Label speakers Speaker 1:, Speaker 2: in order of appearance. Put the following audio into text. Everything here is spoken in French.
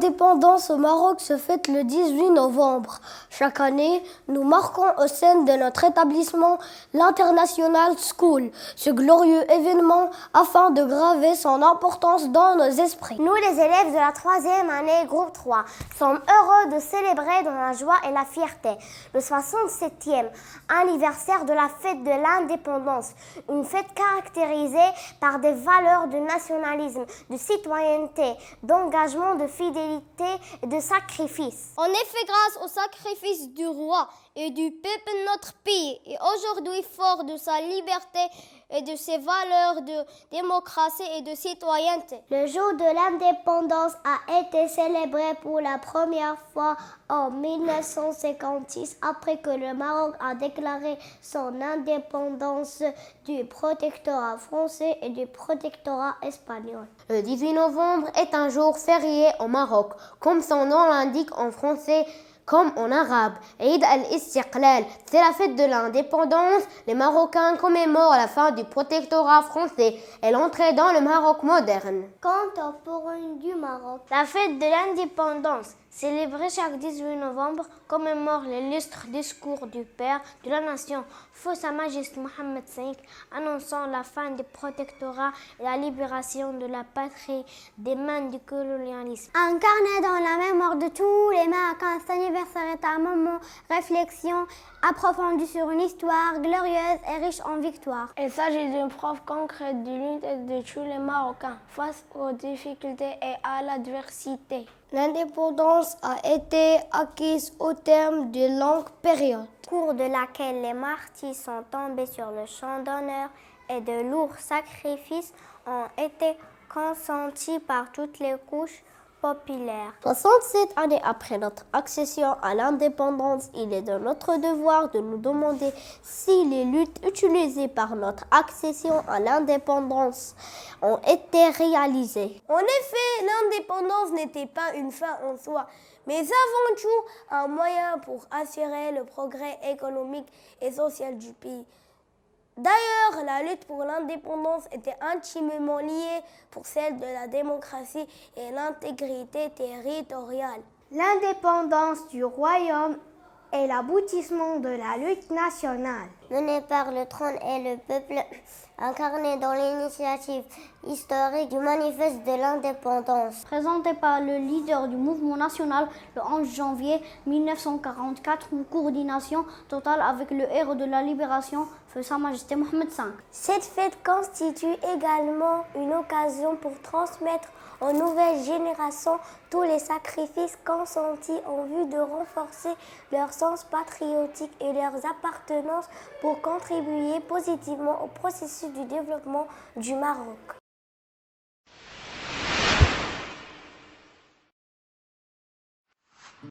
Speaker 1: L'indépendance au Maroc se fête le 18 novembre. Chaque année, nous marquons au sein de notre établissement l'International School, ce glorieux événement afin de graver son importance dans nos esprits.
Speaker 2: Nous, les élèves de la 3e année, groupe 3, sommes heureux de célébrer dans la joie et la fierté le 67e anniversaire de la fête de l'indépendance, une fête caractérisée par des valeurs de nationalisme, de citoyenneté, d'engagement, de fidélité et de sacrifice.
Speaker 3: En effet, grâce au sacrifice du roi et du peuple, notre pays est aujourd'hui fort de sa liberté et de ses valeurs de démocratie et de citoyenneté.
Speaker 2: Le jour de l'indépendance a été célébré pour la première fois en 1956 après que le Maroc a déclaré son indépendance du protectorat français et du protectorat espagnol.
Speaker 4: Le 18 novembre est un jour férié au Maroc, comme son nom l'indique en français comme en arabe. Eid al-Istiqlal, c'est la fête de l'indépendance. Les Marocains commémorent la fin du protectorat français et l'entrée dans le Maroc moderne.
Speaker 2: Contemporain du Maroc.
Speaker 5: La fête de l'indépendance, célébrée chaque 18 novembre, commémore l'illustre discours du père de la nation, Feu Sa Majesté Mohammed V, annonçant la fin du protectorat et la libération de la patrie des mains du colonialisme.
Speaker 2: Incarné dans la mémoire de tous les Marocains, cet anniversaire est un moment réflexion approfondie sur une histoire glorieuse et riche en victoires.
Speaker 5: Il s'agit d'une preuve concrète de l'unité de tous les Marocains face aux difficultés et à l'adversité.
Speaker 1: L'indépendance a été acquise au terme d'une longue période,
Speaker 2: Au cours de laquelle les martyrs sont tombés sur le champ d'honneur et de lourds sacrifices ont été consentis par toutes les couches populaires.
Speaker 1: 67 années après notre accession à l'indépendance, il est de notre devoir de nous demander si les luttes utilisées par notre accession à l'indépendance ont été réalisées.
Speaker 6: En effet, l'indépendance n'était pas une fin en soi, mais avant tout un moyen pour assurer le progrès économique et social du pays. D'ailleurs, la lutte pour l'indépendance était intimement liée pour celle de la démocratie et l'intégrité territoriale.
Speaker 2: L'indépendance du royaume est l'aboutissement de la lutte nationale. Menée par le trône et le peuple, incarné dans l'initiative historique du manifeste de l'indépendance.
Speaker 3: Présenté par le leader du mouvement national le 11 janvier 1944 en coordination totale avec le héros de la libération, Feu Sa Majesté Mohammed V.
Speaker 2: Cette fête constitue également une occasion pour transmettre aux nouvelles générations tous les sacrifices consentis en vue de renforcer leur sens patriotique et leurs appartenances pour contribuer positivement au processus du développement du Maroc.